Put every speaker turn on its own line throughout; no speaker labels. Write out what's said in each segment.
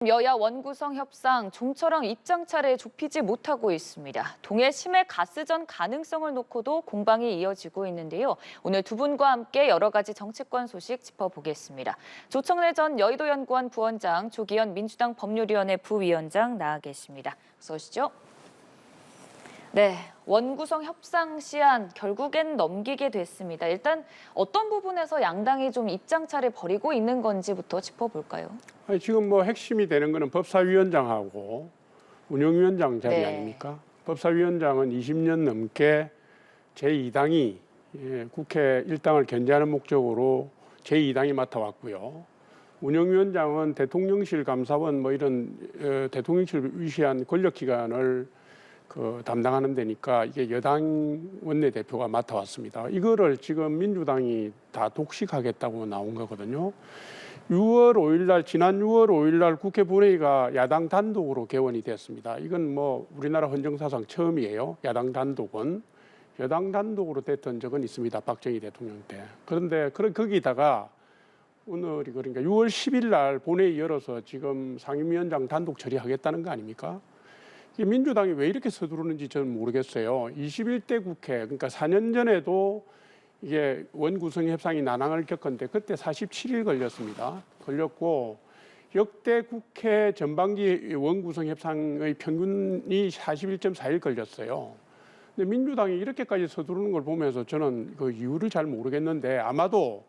여야 원구성 협상 좀처럼 입장차를 좁히지 못하고 있습니다. 동해 심해 가스전 가능성을 놓고도 공방이 이어지고 있는데요. 오늘 두 분과 함께 여러 가지 정치권 소식 짚어보겠습니다. 조청래 전 여의도연구원 부원장, 조기현 민주당 법률위원회 부위원장 나와 계십니다. 어서 오시죠. 네, 원구성 협상 시한 결국엔 넘기게 됐습니다. 일단 어떤 부분에서 양당이 좀 입장차를 벌이고 있는 건지부터 짚어볼까요?
아니, 지금 뭐 핵심이 되는 거는 법사위원장하고 운영위원장 자리
네.
아닙니까? 법사위원장은 20년 넘게 제2당이 국회 일당을 견제하는 목적으로 제2당이 맡아왔고요. 운영위원장은 대통령실 감사원 뭐 이런 대통령실 위시한 권력기관을 담당하는 데니까 이게 여당 원내대표가 맡아왔습니다. 이거를 지금 민주당이 다 독식하겠다고 나온 거거든요. 6월 5일 날, 지난 6월 5일 날 국회 본회의가 야당 단독으로 개원이 됐습니다. 이건 뭐 우리나라 헌정사상 처음이에요. 야당 단독은. 여당 단독으로 됐던 적은 있습니다. 박정희 대통령 때. 그런데 거기다가 오늘이 그러니까 6월 10일 날 본회의 열어서 지금 상임위원장 단독 처리하겠다는 거 아닙니까? 민주당이 왜 이렇게 서두르는지 저는 모르겠어요. 21대 국회, 그러니까 4년 전에도 이게 원구성 협상이 난항을 겪었는데 그때 47일 걸렸습니다. 걸렸고 역대 국회 전반기 원구성 협상의 평균이 41.4일 걸렸어요. 근데 민주당이 이렇게까지 서두르는 걸 보면서 저는 그 이유를 잘 모르겠는데 아마도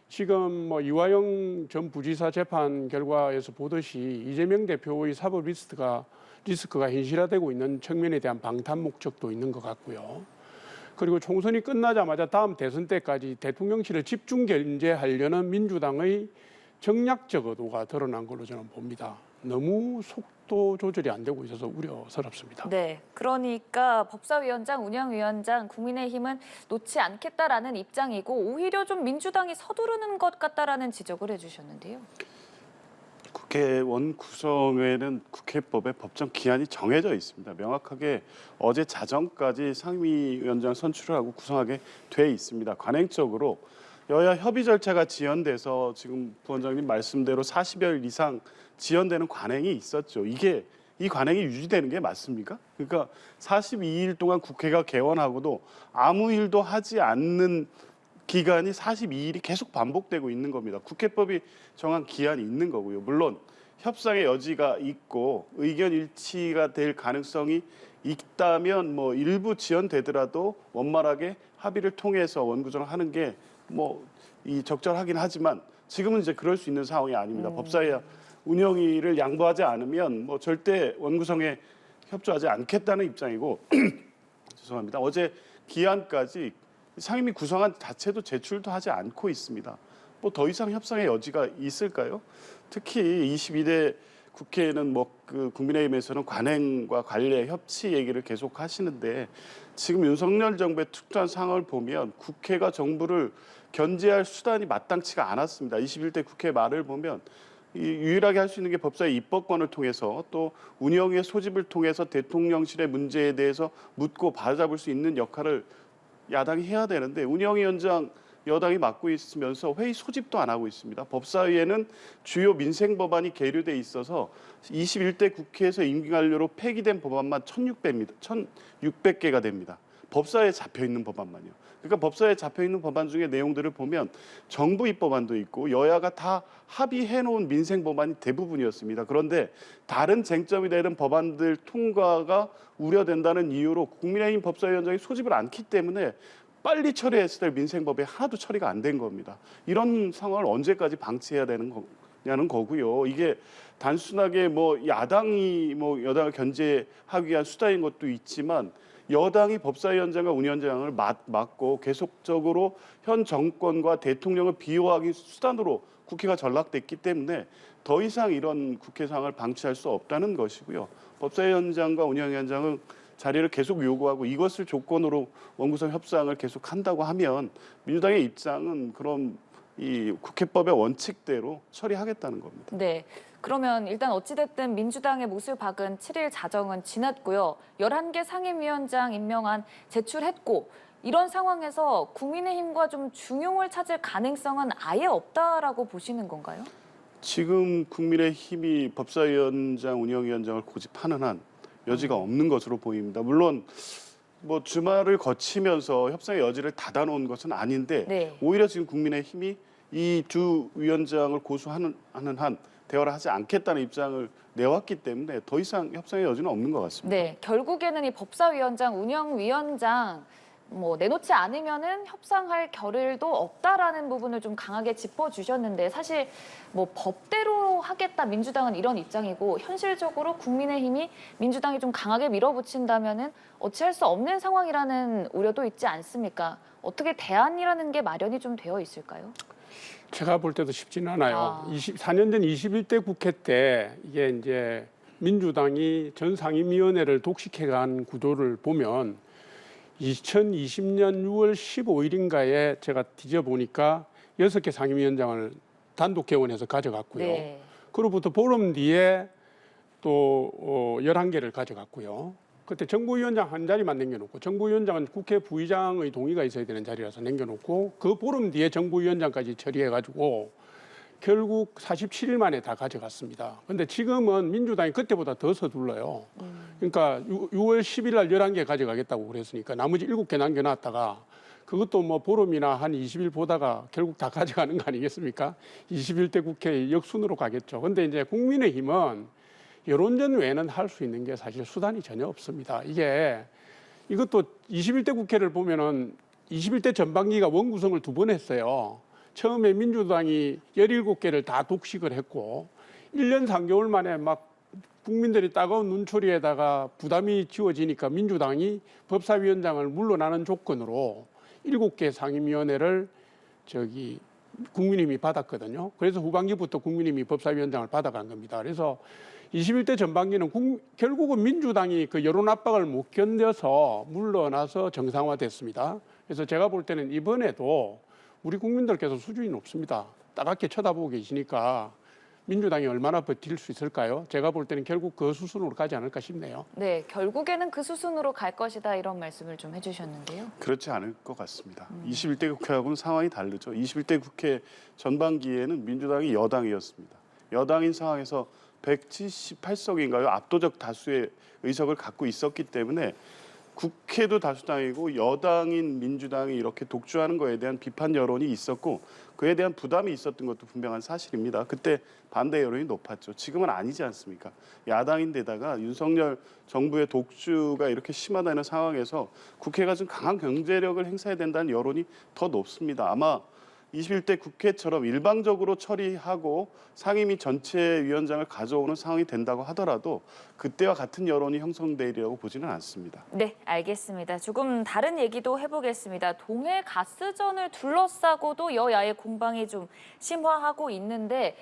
지금 뭐 이화영 전 부지사 재판 결과에서 보듯이 이재명 대표의 사법 리스크가 현실화되고 있는 측면에 대한 방탄 목적도 있는 것 같고요. 그리고 총선이 끝나자마자 다음 대선 때까지 대통령실을 집중 견제하려는 민주당의 정략적 의도가 드러난 걸로 저는 봅니다. 너무 속도 조절이 안 되고 있어서 우려스럽습니다.
네, 그러니까 법사위원장, 운영위원장, 국민의힘은 놓지 않겠다라는 입장이고 오히려 좀 민주당이 서두르는 것 같다라는 지적을 해주셨는데요.
국회원 구성에는 국회법에 법정 기한이 정해져 있습니다. 명확하게 어제 자정까지 상임위원장 선출을 하고 구성하게 돼 있습니다. 관행적으로 여야 협의 절차가 지연돼서 지금 부원장님 말씀대로 40여일 이상 지연되는 관행이 있었죠. 이 관행이 유지되는 게 맞습니까? 그러니까 42일 동안 국회가 개원하고도 아무 일도 하지 않는 기간이 42일이 계속 반복되고 있는 겁니다. 국회법이 정한 기한이 있는 거고요. 물론 협상의 여지가 있고 의견 일치가 될 가능성이 있다면 뭐 일부 지연되더라도 원만하게 합의를 통해서 원구성을 하는 게 뭐 적절하긴 하지만 지금은 이제 그럴 수 있는 상황이 아닙니다. 법사위 운영위를 양보하지 않으면 뭐 절대 원구성에 협조하지 않겠다는 입장이고 죄송합니다. 어제 기한까지 상임위 구성안 자체도 제출도 하지 않고 있습니다. 뭐 더 이상 협상의 여지가 있을까요? 특히 22대 국회에는 국민의힘에서는 관행과 관례, 협치 얘기를 계속 하시는데 지금 윤석열 정부의 특수한 상황을 보면 국회가 정부를 견제할 수단이 마땅치가 않았습니다. 21대 국회 말을 보면 유일하게 할 수 있는 게 법사위 입법권을 통해서 또 운영위의 소집을 통해서 대통령실의 문제에 대해서 묻고 바로잡을 수 있는 역할을 야당이 해야 되는데 운영위원장 여당이 맡고 있으면서 회의 소집도 안 하고 있습니다. 법사위에는 주요 민생 법안이 계류돼 있어서 21대 국회에서 임기 만료로 폐기된 법안만 1,600개가 됩니다. 법사위에 잡혀 있는 법안만요. 그러니까 법사위에 잡혀 있는 법안 중에 내용들을 보면 정부 입법안도 있고 여야가 다 합의해 놓은 민생 법안이 대부분이었습니다. 그런데 다른 쟁점이 되는 법안들 통과가 우려된다는 이유로 국민의힘 법사위원장이 소집을 않기 때문에 빨리 처리했을 때 민생법에 하나도 처리가 안 된 겁니다. 이런 상황을 언제까지 방치해야 되는 거냐는 거고요. 이게 단순하게 야당이 여당을 견제하기 위한 수단인 것도 있지만 여당이 법사위원장과 운영위원장을 맡고 계속적으로 현 정권과 대통령을 비호하기 수단으로 국회가 전락됐기 때문에 더 이상 이런 국회 상황을 방치할 수 없다는 것이고요. 법사위원장과 운영위원장은 자리를 계속 요구하고 이것을 조건으로 원구성 협상을 계속한다고 하면 민주당의 입장은 그럼 이 국회법의 원칙대로 처리하겠다는 겁니다.
네. 그러면 일단 어찌됐든 민주당의 못을 박은 7일 자정은 지났고요. 11개 상임위원장 임명안 제출했고 이런 상황에서 국민의힘과 좀 중용을 찾을 가능성은 아예 없다라고 보시는 건가요?
지금 국민의힘이 법사위원장, 운영위원장을 고집하는 한 여지가 없는 것으로 보입니다. 물론 뭐 주말을 거치면서 협상의 여지를 닫아놓은 것은 아닌데
네.
오히려 지금 국민의힘이 이 두 위원장을 고수하는 한 대화를 하지 않겠다는 입장을 내왔기 때문에 더 이상 협상의 여지는 없는 것 같습니다.
네, 결국에는 이 법사위원장, 운영위원장 뭐 내놓지 않으면은 협상할 겨를도 없다라는 부분을 좀 강하게 짚어주셨는데 사실 뭐 법대로 하겠다 민주당은 이런 입장이고 현실적으로 국민의힘이 민주당이 좀 강하게 밀어붙인다면은 어찌할 수 없는 상황이라는 우려도 있지 않습니까? 어떻게 대안이라는 게 마련이 좀 되어 있을까요?
제가 볼 때도 쉽지는 않아요.
아.
4년 전 21대 국회 때 이게 이제 민주당이 전 상임위원회를 독식해간 구도를 보면 2020년 6월 15일인가에 제가 뒤져보니까 6개 상임위원장을 단독 개원해서 가져갔고요.
네.
그로부터 보름 뒤에 또 11개를 가져갔고요. 그때 정부위원장 한 자리만 남겨놓고 정부위원장은 국회 부의장의 동의가 있어야 되는 자리라서 남겨놓고 그 보름 뒤에 정부위원장까지 처리해가지고 결국 47일 만에 다 가져갔습니다. 그런데 지금은 민주당이 그때보다 더 서둘러요. 그러니까 6월 10일 날 11개 가져가겠다고 그랬으니까 나머지 7개 남겨놨다가 그것도 뭐 보름이나 한 20일 보다가 결국 다 가져가는 거 아니겠습니까? 21대 국회 역순으로 가겠죠. 그런데 이제 국민의힘은 여론전 외에는 할 수 있는 게 사실 수단이 전혀 없습니다. 이것도 21대 국회를 보면은 21대 전반기가 원구성을 2번 했어요. 처음에 민주당이 17개를 다 독식을 했고 1년 3개월 만에 막 국민들이 따가운 눈초리에다가 부담이 지워지니까 민주당이 법사위원장을 물러나는 조건으로 7개 상임위원회를 국민의힘이 받았거든요. 그래서 후반기부터 국민의힘이 법사위원장을 받아간 겁니다. 그래서 21대 전반기는 결국은 민주당이 그 여론 압박을 못 견뎌서 물러나서 정상화됐습니다. 그래서 제가 볼 때는 이번에도 우리 국민들께서 수준이 높습니다. 따갑게 쳐다보고 계시니까 민주당이 얼마나 버틸 수 있을까요? 제가 볼 때는 결국 그 수순으로 가지 않을까 싶네요.
네, 결국에는 그 수순으로 갈 것이다 이런 말씀을 좀 해주셨는데요.
그렇지 않을 것 같습니다. 21대 국회하고는 상황이 다르죠. 21대 국회 전반기에는 민주당이 여당이었습니다. 여당인 상황에서 178석인가요? 압도적 다수의 의석을 갖고 있었기 때문에 국회도 다수당이고 여당인 민주당이 이렇게 독주하는 거에 대한 비판 여론이 있었고 그에 대한 부담이 있었던 것도 분명한 사실입니다. 그때 반대 여론이 높았죠. 지금은 아니지 않습니까? 야당인데다가 윤석열 정부의 독주가 이렇게 심하다는 상황에서 국회가 좀 강한 경제력을 행사해야 된다는 여론이 더 높습니다. 아마 21대 국회처럼 일방적으로 처리하고 상임위 전체 위원장을 가져오는 상황이 된다고 하더라도 그때와 같은 여론이 형성되리라고 보지는 않습니다.
네, 알겠습니다. 조금 다른 얘기도 해보겠습니다. 동해 가스전을 둘러싸고도 여야의 공방이 좀 심화하고 있는데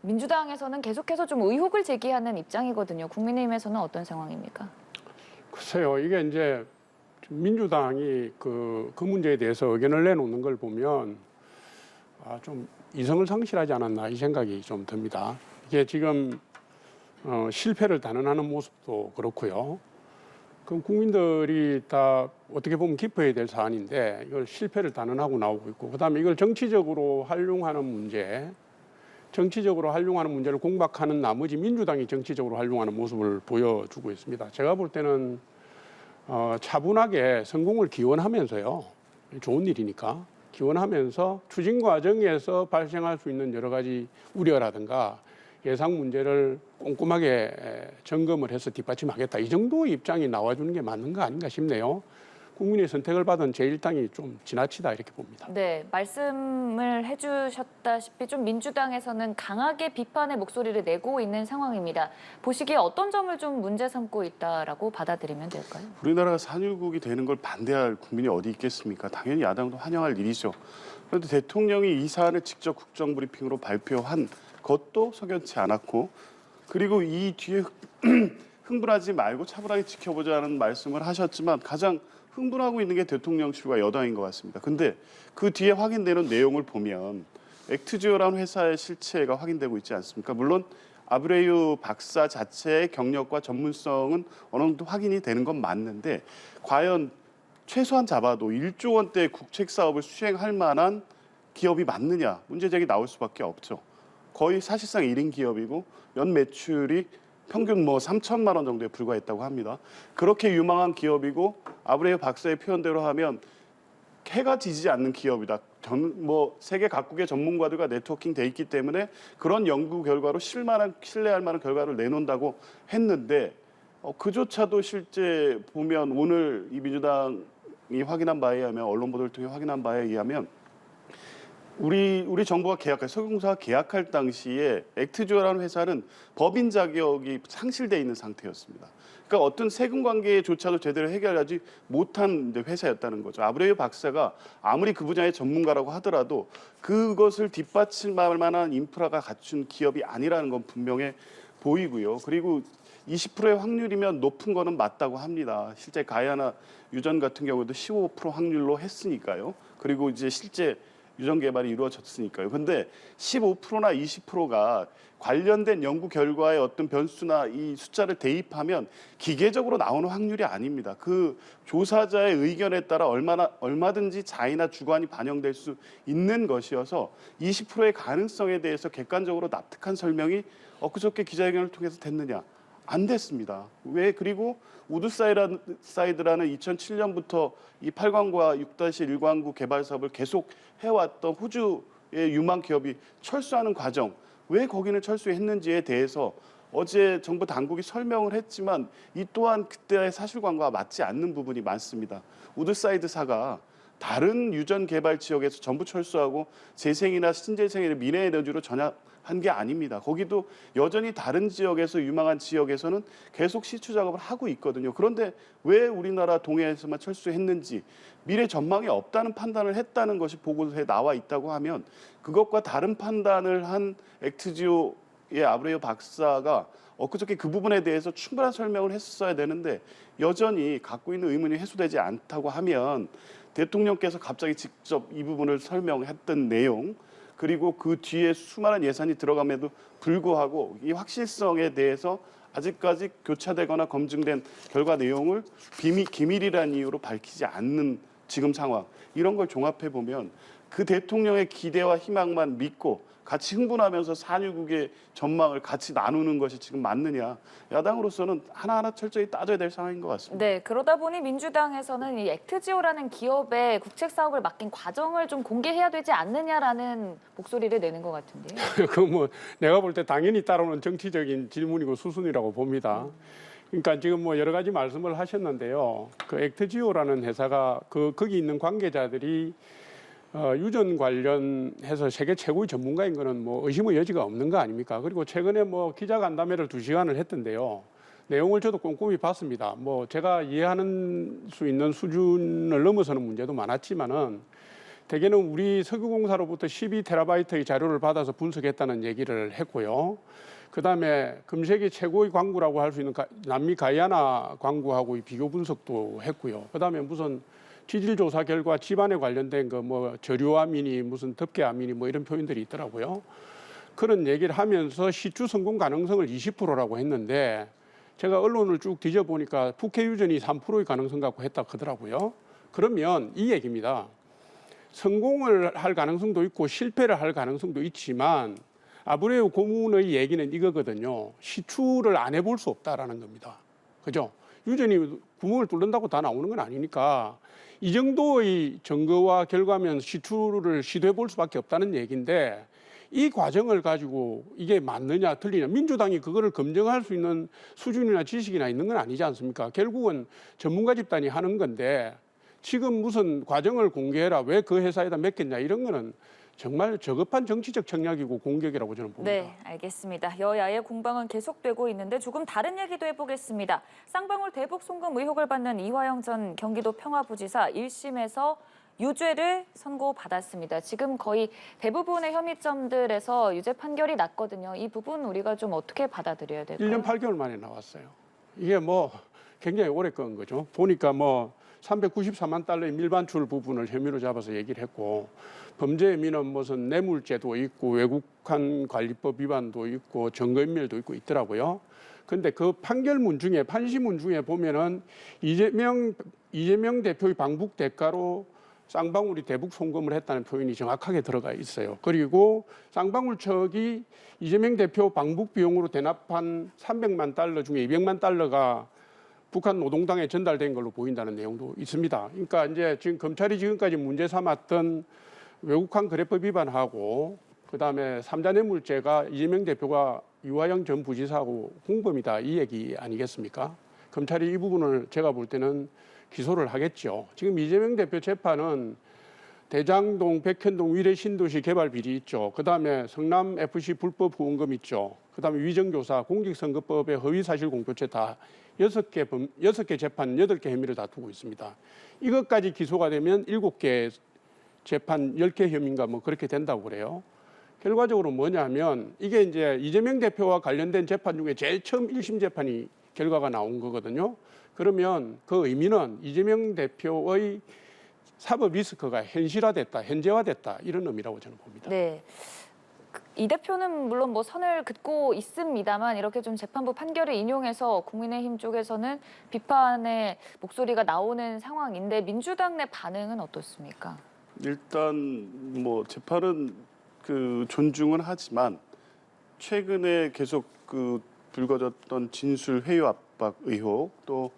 민주당에서는 계속해서 좀 의혹을 제기하는 입장이거든요. 국민의힘에서는 어떤 상황입니까?
글쎄요, 이게 이제 민주당이 그 문제에 대해서 의견을 내놓는 걸 보면 좀 이성을 상실하지 않았나 이 생각이 좀 듭니다. 이게 지금 실패를 단언하는 모습도 그렇고요. 그럼 국민들이 다 어떻게 보면 기뻐해야 될 사안인데 이걸 실패를 단언하고 나오고 있고 그다음에 이걸 정치적으로 활용하는 문제를 공박하는 나머지 민주당이 정치적으로 활용하는 모습을 보여주고 있습니다. 제가 볼 때는 차분하게 성공을 기원하면서요. 좋은 일이니까. 기원하면서 추진 과정에서 발생할 수 있는 여러 가지 우려라든가 예상 문제를 꼼꼼하게 점검을 해서 뒷받침하겠다. 이 정도의 입장이 나와주는 게 맞는 거 아닌가 싶네요. 국민의 선택을 받은 제1당이 좀 지나치다 이렇게 봅니다.
네, 말씀을 해주셨다시피 좀 민주당에서는 강하게 비판의 목소리를 내고 있는 상황입니다. 보시기에 어떤 점을 좀 문제 삼고 있다라고 받아들이면 될까요?
우리나라가 산유국이 되는 걸 반대할 국민이 어디 있겠습니까? 당연히 야당도 환영할 일이죠. 그런데 대통령이 이 사안을 직접 국정브리핑으로 발표한 것도 석연치 않았고 그리고 이 뒤에 흥분하지 말고 차분하게 지켜보자는 말씀을 하셨지만 가장 흥분하고 있는 게 대통령실과 여당인 것 같습니다. 근데 그 뒤에 확인되는 내용을 보면 액트지오라는 회사의 실체가 확인되고 있지 않습니까? 물론 아브레유 박사 자체의 경력과 전문성은 어느 정도 확인이 되는 건 맞는데 과연 최소한 잡아도 1조 원대 국책 사업을 수행할 만한 기업이 맞느냐 문제 제기 나올 수밖에 없죠. 거의 사실상 1인 기업이고 연 매출이 평균 뭐 3천만 원 정도에 불과했다고 합니다. 그렇게 유망한 기업이고 아브레우 박사의 표현대로 하면 해가 지지 않는 기업이다. 뭐 세계 각국의 전문가들과 네트워킹 돼 있기 때문에 그런 연구 결과로 신뢰할 만한 결과를 내놓는다고 했는데 그조차도 실제 보면 오늘 이 민주당이 확인한 바에 의하면 언론 보도를 통해 확인한 바에 의하면 우리 정부가 석유공사가 계약할 당시에 액트지오라는 회사는 법인 자격이 상실돼 있는 상태였습니다. 그러니까 어떤 세금 관계조차도 제대로 해결하지 못한 회사였다는 거죠. 아브레우 박사가 아무리 그 분야의 전문가라고 하더라도 그것을 뒷받침할 만한 인프라가 갖춘 기업이 아니라는 건 분명해 보이고요. 그리고 20%의 확률이면 높은 거는 맞다고 합니다. 실제 가야나 유전 같은 경우도 15% 확률로 했으니까요. 그리고 이제 실제 유전 개발이 이루어졌으니까요. 근데 15%나 20%가 관련된 연구 결과의 어떤 변수나 이 숫자를 대입하면 기계적으로 나오는 확률이 아닙니다. 그 조사자의 의견에 따라 얼마든지 자의나 주관이 반영될 수 있는 것이어서 20%의 가능성에 대해서 객관적으로 납득한 설명이 엊그저께 기자회견을 통해서 됐느냐? 안 됐습니다. 왜? 그리고 우드사이드라는 2007년부터 이 8광구와 6-1광구 개발 사업을 계속 해왔던 호주의 유망 기업이 철수하는 과정, 왜 거기는 철수했는지에 대해서 어제 정부 당국이 설명을 했지만 이 또한 그때의 사실관계와 맞지 않는 부분이 많습니다. 우드사이드사가 다른 유전 개발 지역에서 전부 철수하고 재생이나 신재생의 미래에너지로 전향한 게 아닙니다. 거기도 여전히 다른 지역에서 유망한 지역에서는 계속 시추 작업을 하고 있거든요. 그런데 왜 우리나라 동해에서만 철수했는지 미래 전망이 없다는 판단을 했다는 것이 보고서에 나와 있다고 하면 그것과 다른 판단을 한 액트지오의 아브레우 박사가 엊그저께 그 부분에 대해서 충분한 설명을 했어야 되는데 여전히 갖고 있는 의문이 해소되지 않다고 하면 대통령께서 갑자기 직접 이 부분을 설명했던 내용 그리고 그 뒤에 수많은 예산이 들어감에도 불구하고 이 확실성에 대해서 아직까지 교차되거나 검증된 결과 내용을 기밀이라는 이유로 밝히지 않는 지금 상황 이런 걸 종합해 보면 그 대통령의 기대와 희망만 믿고 같이 흥분하면서 산유국의 전망을 같이 나누는 것이 지금 맞느냐. 야당으로서는 하나하나 철저히 따져야 될 상황인 것 같습니다.
네, 그러다 보니 민주당에서는 이 액트지오라는 기업에 국책 사업을 맡긴 과정을 좀 공개해야 되지 않느냐라는 목소리를 내는 것 같은데요.
그 뭐 내가 볼 때 당연히 따라오는 정치적인 질문이고 수순이라고 봅니다. 그러니까 지금 뭐 여러 가지 말씀을 하셨는데요. 그 액트지오라는 회사가 거기 있는 관계자들이 유전 관련해서 세계 최고의 전문가인 거는 뭐 의심의 여지가 없는 거 아닙니까? 그리고 최근에 뭐 기자간담회를 2시간을 했던데요. 내용을 저도 꼼꼼히 봤습니다. 뭐 제가 이해하는 수 있는 수준을 넘어서는 문제도 많았지만은 대개는 우리 석유공사로부터 12테라바이트의 자료를 받아서 분석했다는 얘기를 했고요. 그다음에 금세기 최고의 광구라고 할 수 있는 남미 가이아나 광구하고의 비교 분석도 했고요. 그다음에 무슨 지질조사 결과 집안에 관련된 거 뭐 저류아민이 무슨 덮개아민이 뭐 이런 표현들이 있더라고요. 그런 얘기를 하면서 시추 성공 가능성을 20%라고 했는데 제가 언론을 쭉 뒤져보니까 북해 유전이 3%의 가능성 갖고 했다고 하더라고요. 그러면 이 얘기입니다. 성공을 할 가능성도 있고 실패를 할 가능성도 있지만 아브레우 고문의 얘기는 이거거든요. 시추를 안 해볼 수 없다라는 겁니다. 그죠? 유전이 구멍을 뚫는다고 다 나오는 건 아니니까 이 정도의 증거와 결과면 시추를 시도해 볼 수밖에 없다는 얘기인데 이 과정을 가지고 이게 맞느냐 틀리냐 민주당이 그거를 검증할 수 있는 수준이나 지식이나 있는 건 아니지 않습니까? 결국은 전문가 집단이 하는 건데 지금 무슨 과정을 공개해라 왜 그 회사에다 맡겼냐 이런 거는 정말 저급한 정치적 청약이고 공격이라고 저는 봅니다.
네, 알겠습니다. 여야의 공방은 계속되고 있는데 조금 다른 얘기도 해보겠습니다. 쌍방울 대북 송금 의혹을 받는 이화영 전 경기도 평화부지사 1심에서 유죄를 선고받았습니다. 지금 거의 대부분의 혐의점들에서 유죄 판결이 났거든요. 이 부분 우리가 좀 어떻게 받아들여야 될까요?
1년 8개월 만에 나왔어요. 이게 뭐 굉장히 오래 건 거죠. 보니까 뭐 394만 달러의 밀반출 부분을 혐의로 잡아서 얘기를 했고 범죄 혐의는 무슨 뇌물죄도 있고 외국한 관리법 위반도 있고 증거인멸도 있고 있더라고요. 그런데 그 판결문 중에 판시문 중에 보면은 이재명 대표의 방북 대가로 쌍방울이 대북 송금을 했다는 표현이 정확하게 들어가 있어요. 그리고 쌍방울 측이 이재명 대표 방북 비용으로 대납한 300만 달러 중에 200만 달러가 북한 노동당에 전달된 걸로 보인다는 내용도 있습니다. 그러니까 이제 지금 검찰이 지금까지 문제 삼았던 외국환 거래법 위반하고 그다음에 3자 뇌물죄가 이재명 대표가 유화영 전 부지사하고 공범이다 이 얘기 아니겠습니까? 검찰이 이 부분을 제가 볼 때는 기소를 하겠죠. 지금 이재명 대표 재판은 대장동, 백현동 위례 신도시 개발 비리 있죠. 그다음에 성남 FC 불법 후원금 있죠. 그다음에 위정교사, 공직선거법의 허위사실 공표죄 다 6개 재판 8개 혐의를 다투고 있습니다. 이것까지 기소가 되면 7개 재판 10개 혐의인가 뭐 그렇게 된다고 그래요. 결과적으로 뭐냐면 이게 이제 이재명 대표와 관련된 재판 중에 제일 처음 1심 재판이 결과가 나온 거거든요. 그러면 그 의미는 이재명 대표의 사법 리스크가 현실화됐다, 현재화됐다 이런 의미라고 저는 봅니다.
네. 이 대표는 물론 뭐 선을 긋고 있습니다만 이렇게 좀 재판부 판결을 인용해서 국민의힘 쪽에서는 비판의 목소리가 나오는 상황인데 민주당 내 반응은 어떻습니까?
일단 뭐 재판은 존중은 하지만 최근에 계속 불거졌던 진술 회유 압박 의혹 또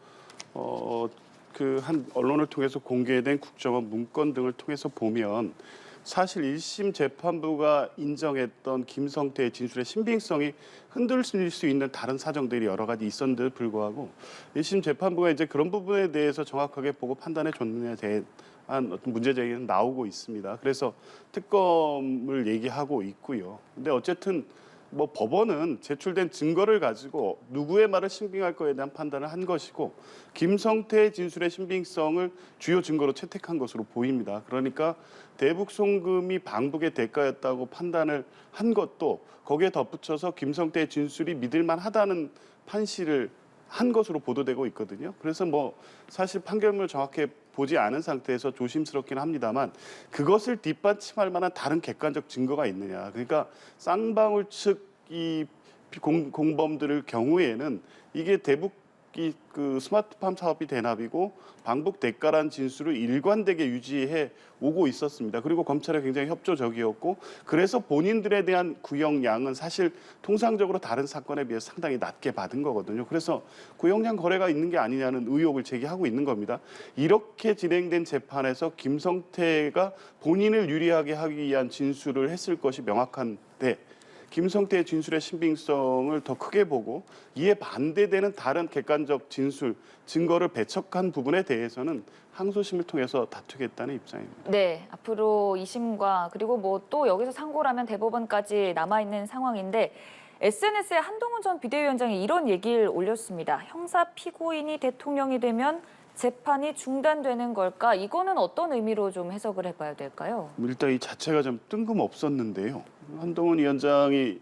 한 언론을 통해서 공개된 국정원 문건 등을 통해서 보면 사실 1심 재판부가 인정했던 김성태의 진술의 신빙성이 흔들릴 수 있는 다른 사정들이 여러 가지 있었는데도 불구하고 1심 재판부가 이제 그런 부분에 대해서 정확하게 보고 판단해 줬느냐에 대한 어떤 문제 제기는 나오고 있습니다. 그래서 특검을 얘기하고 있고요. 근데 어쨌든 뭐 법원은 제출된 증거를 가지고 누구의 말을 신빙할 거에 대한 판단을 한 것이고 김성태의 진술의 신빙성을 주요 증거로 채택한 것으로 보입니다. 그러니까 대북 송금이 방북의 대가였다고 판단을 한 것도 거기에 덧붙여서 김성태의 진술이 믿을만하다는 판시를 한 것으로 보도되고 있거든요. 그래서 뭐 사실 판결문을 정확히 보지 않은 상태에서 조심스럽긴 합니다만 그것을 뒷받침할 만한 다른 객관적 증거가 있느냐. 그러니까 쌍방울 측 이 공범들의 경우에는 이게 대북이 스마트팜 사업이 대납이고 방북 대가란 진술을 일관되게 유지해 오고 있었습니다. 그리고 검찰이 굉장히 협조적이었고 그래서 본인들에 대한 구형량은 사실 통상적으로 다른 사건에 비해 상당히 낮게 받은 거거든요. 그래서 구형량 거래가 있는 게 아니냐는 의혹을 제기하고 있는 겁니다. 이렇게 진행된 재판에서 김성태가 본인을 유리하게 하기 위한 진술을 했을 것이 명확한데 김성태의 진술의 신빙성을 더 크게 보고 이에 반대되는 다른 객관적 진술, 증거를 배척한 부분에 대해서는 항소심을 통해서 다투겠다는 입장입니다.
네, 앞으로 2심과 그리고 뭐 또 여기서 상고라면 대법원까지 남아있는 상황인데 SNS에 한동훈 전 비대위원장이 이런 얘기를 올렸습니다. 형사 피고인이 대통령이 되면 재판이 중단되는 걸까? 이거는 어떤 의미로 좀 해석을 해봐야 될까요?
일단 이 자체가 좀 뜬금없었는데요. 한동훈 위원장이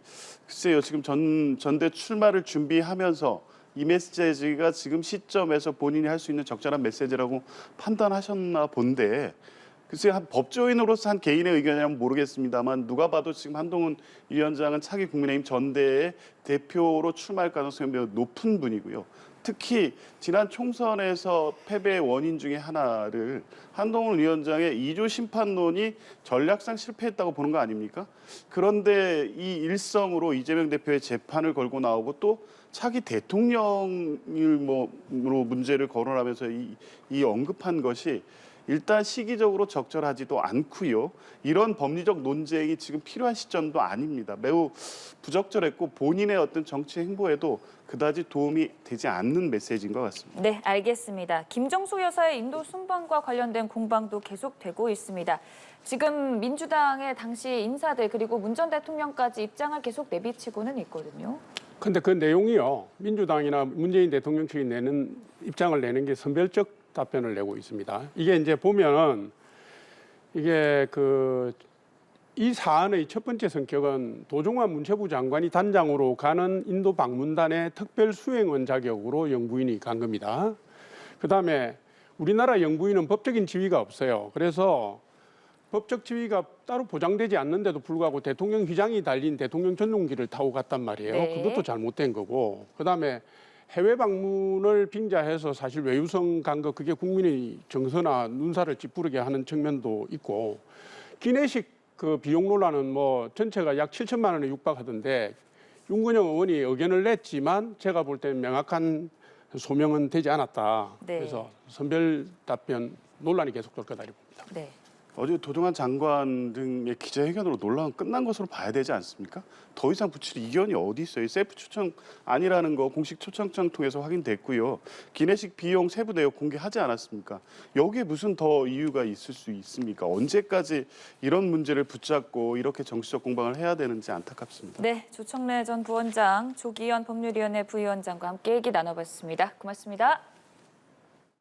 글쎄요. 지금 전대 출마를 준비하면서 이 메시지가 지금 시점에서 본인이 할 수 있는 적절한 메시지라고 판단하셨나 본데 글쎄 한 법조인으로서 한 개인의 의견이라면 모르겠습니다만 누가 봐도 지금 한동훈 위원장은 차기 국민의힘 전대의 대표로 출마할 가능성이 매우 높은 분이고요. 특히 지난 총선에서 패배의 원인 중에 하나를 한동훈 위원장의 2조 심판론이 전략상 실패했다고 보는 거 아닙니까? 그런데 이 일성으로 이재명 대표의 재판을 걸고 나오고 또 차기 대통령으로 문제를 거론하면서 이 언급한 것이 일단 시기적으로 적절하지도 않고요. 이런 법리적 논쟁이 지금 필요한 시점도 아닙니다. 매우 부적절했고 본인의 어떤 정치 행보에도 그다지 도움이 되지 않는 메시지인 것 같습니다.
네, 알겠습니다. 김정수 여사의 인도 순방과 관련된 공방도 계속되고 있습니다. 지금 민주당의 당시 인사들 그리고 문 전 대통령까지 입장을 계속 내비치고는 있거든요.
근데 그 내용이요. 민주당이나 문재인 대통령 측이 내는 입장을 내는 게 선별적 답변을 내고 있습니다. 이게 이제 보면 이게 이 사안의 첫 번째 성격은 도종환 문체부 장관이 단장으로 가는 인도 방문단의 특별 수행원 자격으로 영부인이 간 겁니다. 그다음에 우리나라 영부인은 법적인 지위가 없어요. 그래서 법적 지위가 따로 보장되지 않는데도 불구하고 대통령 휘장이 달린 대통령 전용기를 타고 갔단 말이에요.
네.
그것도 잘못된 거고. 그다음에 해외 방문을 빙자해서 사실 외유성 간 거 그게 국민의 정서나 눈살을 찌푸리게 하는 측면도 있고 기내식 그 비용 논란은 뭐 전체가 약 7천만 원에 육박하던데 윤건영 의원이 의견을 냈지만 제가 볼 때는 명확한 소명은 되지 않았다.
네.
그래서 선별 답변 논란이 계속될 거다 이렇게 봅니다.
네.
어제 도종환 장관 등의 기자회견으로 논란은 끝난 것으로 봐야 되지 않습니까? 더 이상 붙일 이견이 어디 있어요? 셀프 초청 아니라는 거 공식 초청장 통해서 확인됐고요. 기내식 비용 세부 내역 공개하지 않았습니까? 여기에 무슨 더 이유가 있을 수 있습니까? 언제까지 이런 문제를 붙잡고 이렇게 정치적 공방을 해야 되는지 안타깝습니다.
네, 조청래 전 부원장, 조기현 법률위원회 부위원장과 함께 얘기 나눠봤습니다. 고맙습니다.